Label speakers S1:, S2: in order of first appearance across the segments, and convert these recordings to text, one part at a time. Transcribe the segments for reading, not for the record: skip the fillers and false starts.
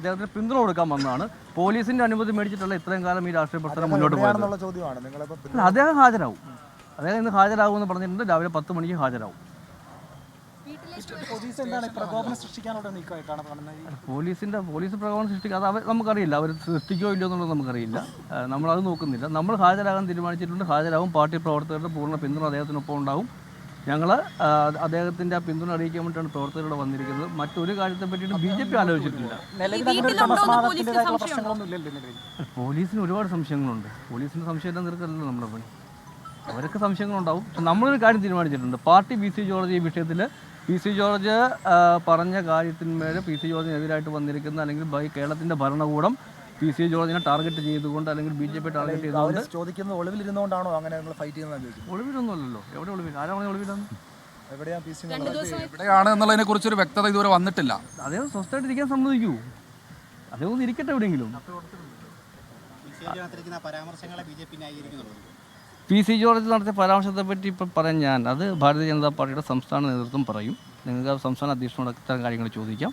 S1: അദ്ദേഹത്തിന് പിന്തുണ കൊടുക്കാൻ വന്നതാണ്. പോലീസിൻ്റെ അനുമതി മേടിച്ചിട്ടുള്ള ഇത്രയും കാലം ഈ രാഷ്ട്രീയ പ്രവർത്തനം മുന്നോട്ട് പോയത്. അദ്ദേഹം ഹാജരാകും. അദ്ദേഹം ഇന്ന് ഹാജരാകുമെന്ന് പറഞ്ഞിട്ടുണ്ട്. രാവിലെ 10 മണിക്ക് ഹാജരാകും. പോലീസ് പ്രകോപനം സൃഷ്ടിക്കുക അത് നമുക്കറിയില്ല. അവർ സൃഷ്ടിക്കോ ഇല്ലയോ എന്നുള്ളത് നമുക്കറിയില്ല. നമ്മളത് നോക്കുന്നില്ല. നമ്മൾ ഹാജരാകാൻ തീരുമാനിച്ചിട്ടുണ്ട്. ഹാജരാകും. പാർട്ടി പ്രവർത്തകരുടെ പൂർണ്ണ പിന്തുണ അദ്ദേഹത്തിനൊപ്പം ഉണ്ടാവും. ഞങ്ങൾ അദ്ദേഹത്തിൻ്റെ ആ പിന്തുണ അറിയിക്കാൻ വേണ്ടിയിട്ടാണ് പ്രവർത്തകരുടെ വന്നിരിക്കുന്നത്. മറ്റൊരു കാര്യത്തെ പറ്റിയിട്ട് BJP ആലോചിച്ചിട്ടില്ല. പോലീസിന് ഒരുപാട് സംശയങ്ങളുണ്ട്. പോലീസിന് സംശയം തീർക്കലല്ലോ നമ്മുടെ പണി. അവർക്ക് സംശയങ്ങളുണ്ടാവും. പക്ഷെ നമ്മളൊരു കാര്യം തീരുമാനിച്ചിട്ടുണ്ട്. പാർട്ടി PC ജോർജ് ഈ വിഷയത്തിൽ PC ജോർജ് പറഞ്ഞ കാര്യത്തിന്മേൽ PC ജോർജിനെതിരായിട്ട് വന്നിരിക്കുന്ന അല്ലെങ്കിൽ കേരളത്തിൻ്റെ ഭരണകൂടം PC ജോർജിനെ ടാർഗറ്റ് ചെയ്തുകൊണ്ട് അല്ലെങ്കിൽ BJP ടാർഗറ്റ് ചെയ്തുകൊണ്ട്
S2: ചോദിക്കുന്നത് ഒളിവിലിരുന്നുകൊണ്ടാണോ അങ്ങനെ നിങ്ങൾ ഫൈറ്റ് ചെയ്യുന്നത്?
S1: ഒളിവിലൊന്നുമല്ലല്ലോ. എവിടെ ഒളിവിൽ? ആരാ പറഞ്ഞ ഒളിവിലാണ്?
S3: എവിടെയാണ് എന്നുള്ളതിനെ കുറിച്ചൊരു വ്യക്തത ഇതുവരെ വന്നിട്ടില്ല.
S1: അദ്ദേഹം സ്വസ്ഥമായിട്ട് ഇരിക്കാൻ സമ്മതിക്കൂ. അദ്ദേഹം ഒന്ന് ഇരിക്കട്ടെ എവിടെയെങ്കിലും. PC ജോർജ് നടത്തിയ പരാമർശത്തെ പറ്റി ഇപ്പം പറയാൻ അത് ഭാരതീയ ജനതാ പാർട്ടിയുടെ സംസ്ഥാന നേതൃത്വം പറയും. നിങ്ങൾക്ക് സംസ്ഥാന അധ്യക്ഷനോട് ഇത്തരം കാര്യങ്ങൾ ചോദിക്കാം.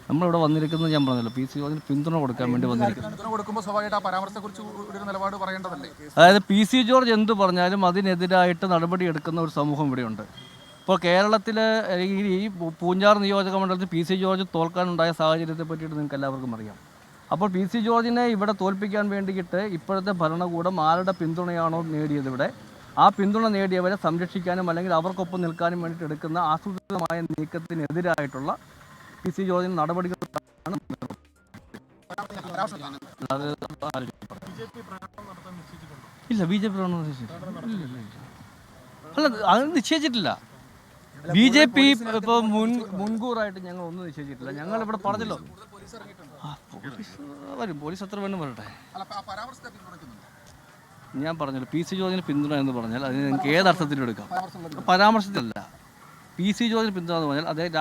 S1: നമ്മളിവിടെ വന്നിരിക്കുന്നത് ഞാൻ പറഞ്ഞല്ലോ PC ജോർജിന് പിന്തുണ കൊടുക്കാൻ വേണ്ടി വന്നിരിക്കുന്നത്. അതായത് PC ജോർജ് എന്ത് പറഞ്ഞാലും അതിനെതിരായിട്ട് നടപടിയെടുക്കുന്ന ഒരു സമൂഹം ഇവിടെയുണ്ട്. ഇപ്പോൾ കേരളത്തിൽ ഈ പൂഞ്ഞാർ നിയോജക മണ്ഡലത്തിൽ PC ജോർജ് തോൽക്കാനുണ്ടായ സാഹചര്യത്തെ പറ്റിയിട്ട് നിങ്ങൾക്ക് എല്ലാവർക്കും അറിയാം. അപ്പോൾ PC ജോർജിനെ ഇവിടെ തോൽപ്പിക്കാൻ വേണ്ടിയിട്ട് ഇപ്പോഴത്തെ ഭരണകൂടം ആരുടെ പിന്തുണയാണോ നേടിയത് ഇവിടെ, ആ പിന്തുണ നേടിയവരെ സംരക്ഷിക്കാനും അല്ലെങ്കിൽ അവർക്കൊപ്പം നിൽക്കാനും വേണ്ടിയിട്ട് എടുക്കുന്ന ആസൂത്രിതമായ നീക്കത്തിനെതിരായിട്ടുള്ള PC ജോർജിന് നടപടികളാണ്. ഇല്ല, BJP അല്ല, അത് നിശ്ചയിച്ചിട്ടില്ല. BJP ഇപ്പോൾ മുൻകൂറായിട്ട് ഞങ്ങൾ ഒന്നും നിശ്ചയിച്ചിട്ടില്ല. ഞങ്ങൾ ഇവിടെ പറഞ്ഞല്ലോ, പോലീസ് അത്ര വേണം വരട്ടെ. ഞാൻ പറഞ്ഞല്ലോ PC ജോർജിന് പിന്തുണ എന്ന് പറഞ്ഞാൽ അതിന് നിങ്ങൾക്ക് ഏതർത്ഥത്തിലും എടുക്കാം. പരാമർശത്തിലല്ല. PC ജോർജിന് പിന്തുണ എന്ന് പറഞ്ഞാൽ അദ്ദേഹം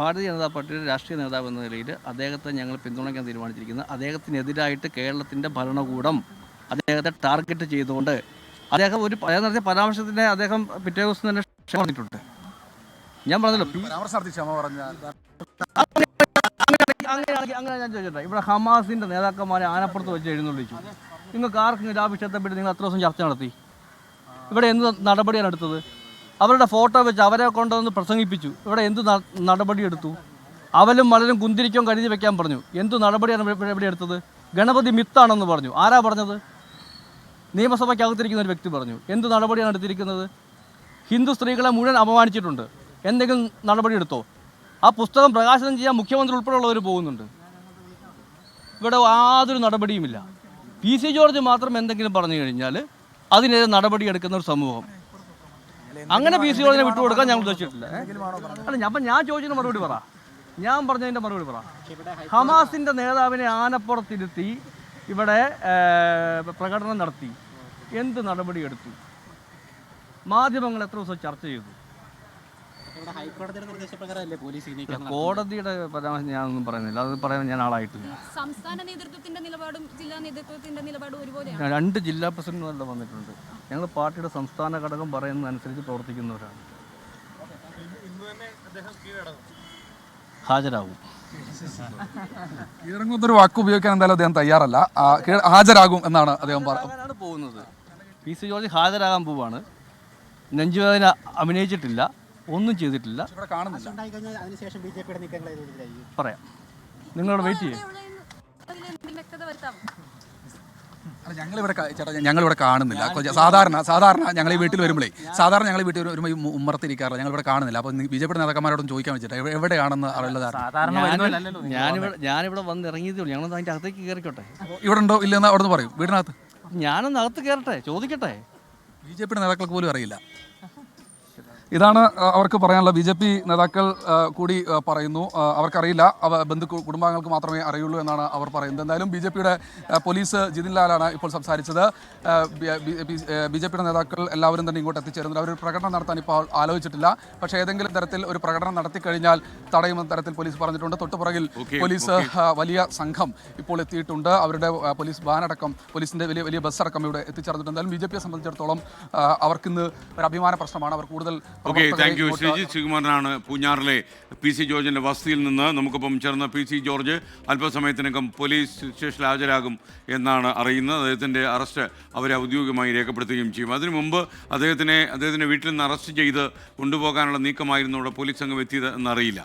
S1: ഭാരതീയ ജനതാ പാർട്ടിയുടെ രാഷ്ട്രീയ നേതാവ് എന്ന നിലയിൽ അദ്ദേഹത്തെ ഞങ്ങൾ പിന്തുണയ്ക്കാൻ തീരുമാനിച്ചിരിക്കുന്നത്. അദ്ദേഹത്തിനെതിരായിട്ട് കേരളത്തിൻ്റെ ഭരണകൂടം അദ്ദേഹത്തെ ടാർഗറ്റ് ചെയ്തുകൊണ്ട് അദ്ദേഹം നടത്തിയ പരാമർശത്തിനെ അദ്ദേഹം പിറ്റേ ദിവസം തന്നെ ക്ഷമ പറഞ്ഞിട്ടുണ്ട്. ഞാൻ പറഞ്ഞല്ലോ അങ്ങനെ ഞാൻ ചോദിച്ചോട്ടെ, ഇവിടെ ഹമാസിൻ്റെ നേതാക്കന്മാരെ ആനപ്പുറത്ത് വെച്ച് എഴുന്നള്ളിച്ചു. നിങ്ങൾക്ക് ആർക്കെങ്കിലും ആ വിഷയത്തെപ്പറ്റി നിങ്ങൾ എത്ര ദിവസം ചർച്ച നടത്തി? ഇവിടെ എന്ത് നടപടിയാണ് എടുത്തത്? അവരുടെ ഫോട്ടോ വെച്ച് അവരെ കൊണ്ടുവന്ന് പ്രസംഗിപ്പിച്ചു. ഇവിടെ എന്ത് നടപടിയെടുത്തു? അവലും മലരും കുന്തിരിക്കും കരുതി വെക്കാൻ പറഞ്ഞു. എന്ത് നടപടിയാണ് ഇവിടെ എടുത്തത്? ഗണപതി മിത്താണെന്ന് പറഞ്ഞു. ആരാ പറഞ്ഞത്? നിയമസഭയ്ക്കകത്തിരിക്കുന്ന ഒരു വ്യക്തി പറഞ്ഞു. എന്ത് നടപടിയാണ് എടുത്തിരിക്കുന്നത്? ഹിന്ദു സ്ത്രീകളെ മുഴുവൻ അപമാനിച്ചിട്ടുണ്ട്. എന്തെങ്കിലും നടപടിയെടുത്തോ? ആ പുസ്തകം പ്രകാശനം ചെയ്യാൻ മുഖ്യമന്ത്രി ഉൾപ്പെടെയുള്ളവർ പോകുന്നുണ്ട്. ഇവിടെ യാതൊരു നടപടിയുമില്ല. PC ജോർജ് മാത്രം എന്തെങ്കിലും പറഞ്ഞു കഴിഞ്ഞാൽ അതിനെതിരെ നടപടിയെടുക്കുന്ന ഒരു സമൂഹം. അങ്ങനെ PC ജോർജിനെ വിട്ടുകൊടുക്കാൻ ഞങ്ങൾ ഉദ്ദേശിച്ചിട്ടില്ല. അല്ല, അപ്പം ഞാൻ ചോദിച്ചതിന് മറുപടി പറ. ഞാൻ പറഞ്ഞതിൻ്റെ മറുപടി പറ. ഹമാസിൻ്റെ നേതാവിനെ ആനപ്പുറത്തിരുത്തി ഇവിടെ പ്രകടനം നടത്തി. എന്ത് നടപടിയെടുത്തു? മാധ്യമങ്ങൾ എത്ര ദിവസം ചർച്ച ചെയ്തു? കോടതിയുടെ പരാമർശം ഞാനൊന്നും പറയുന്നില്ല. അത് പറയാൻ ഞാൻ ആളായിട്ടില്ല.
S4: സംസ്ഥാന നേതൃത്വത്തിന്റെ നിലപാടും ജില്ലാ നേതൃത്വത്തിന്റെ നിലപാടും ഒരുപോലെയാണ്.
S1: 2 ജില്ലാ പ്രസിഡന്റുമാരുടെ വന്നിട്ടുണ്ട്. ഞങ്ങൾ പാർട്ടിയുടെ സംസ്ഥാന ഘടകം പറയുന്നതനുസരിച്ച് പ്രവർത്തിക്കുന്നവരാണ്. ഹാജരാകും.
S3: കീഴടങ്ങുന്നൊരു വാക്ക് ഉപയോഗിക്കാൻ എന്തായാലും അദ്ദേഹം തയ്യാറല്ല. ഹാജരാകും എന്നാണ് അദ്ദേഹം
S1: പോകുന്നത്. PC ജോർജ് ഹാജരാകാൻ പോവാണ്. നെഞ്ചുവേദന അഭിനയിച്ചിട്ടില്ല, ഒന്നും ചെയ്തിട്ടില്ല. പറയാം, നിങ്ങളോട് വെയിറ്റ് ചെയ്യും.
S3: ഞങ്ങളിവിടെ കാണുന്നില്ല. സാധാരണ ഞങ്ങൾ ഈ വീട്ടിൽ വരുമ്പോഴേ ഞങ്ങൾ വീട്ടിൽ വരുമ്പോൾ ഈ ഉമ്മറത്തിരിക്കാറില്ല. ഞങ്ങളിവിടെ കാണുന്നില്ല. അപ്പോൾ BJP നേതാക്കന്മാരോടും ചോദിക്കാൻ വെച്ചിട്ട് എവിടെയാണെന്ന് അറിയില്ല.
S1: ഞാനിവിടെ വന്ന് ഇറങ്ങിയതേ ഉള്ളൂ. ഞങ്ങളൊന്ന് അതിൻ്റെ അകത്തേക്ക് കയറിക്കോട്ടെ.
S3: ഇവിടെ ഉണ്ടോ ഇല്ലെന്ന് അവിടെ നിന്ന് പറയും. വീടിനകത്ത്
S1: ഞാനൊന്ന് അകത്ത് കയറട്ടെ, ചോദിക്കട്ടെ.
S3: BJP നേതാക്കൾക്ക് പോലും അറിയില്ല. ഇതാണ് അവർക്ക് പറയാനുള്ള. BJP നേതാക്കൾ കൂടി പറയുന്നു അവർക്കറിയില്ല, കുടുംബാംഗങ്ങൾക്ക് മാത്രമേ അറിയുള്ളൂ എന്നാണ് അവർ പറയുന്നത്. എന്തായാലും BJPയുടെ പോലീസ് ജിതിൻ ലാലാണ് ഇപ്പോൾ സംസാരിച്ചത്. BJPയുടെ നേതാക്കൾ എല്ലാവരും തന്നെ ഇങ്ങോട്ട് എത്തിച്ചേരുന്നത്. അവരൊരു പ്രകടനം നടത്താൻ ഇപ്പോൾ ആലോചിച്ചിട്ടില്ല. പക്ഷേ ഏതെങ്കിലും തരത്തിൽ ഒരു പ്രകടനം നടത്തിക്കഴിഞ്ഞാൽ തടയുമെന്ന തരത്തിൽ പോലീസ് പറഞ്ഞിട്ടുണ്ട്. തൊട്ടുപുറകിൽ പോലീസ് വലിയ സംഘം ഇപ്പോൾ എത്തിയിട്ടുണ്ട്. അവരുടെ പോലീസ് വാനടക്കം, പോലീസിൻ്റെ വലിയ ബസ് അടക്കം ഇവിടെ എത്തിച്ചേർന്നിട്ടുണ്ട്. എന്തായാലും BJPയെ സംബന്ധിച്ചിടത്തോളം അവർക്കിന്ന് ഒരു അഭിമാന പ്രശ്നമാണ്. അവർ കൂടുതൽ
S5: ഓക്കെ, താങ്ക് യു. ശ്രീജിത്ത് ശ്രീകുമാരനാണ് പൂഞ്ഞാറിലെ PC ജോർജിന്റെ വസതിയിൽ നിന്ന് നമുക്കൊപ്പം ചേർന്ന PC ജോർജ് അല്പസമയത്തിനകം പോലീസ് സ്റ്റേഷനിൽ ഹാജരാകും എന്നാണ് അറിയുന്നത്. അദ്ദേഹത്തിൻ്റെ അറസ്റ്റ് അവരെ ഔദ്യോഗികമായി രേഖപ്പെടുത്തുകയും ചെയ്യും. അതിനു മുമ്പ് അദ്ദേഹത്തിൻ്റെ വീട്ടിൽ നിന്ന് അറസ്റ്റ് ചെയ്ത് കൊണ്ടുപോകാനുള്ള നീക്കമായിരുന്നു അവിടെ പോലീസ് സംഘം എത്തിയത് എന്നറിയില്ല.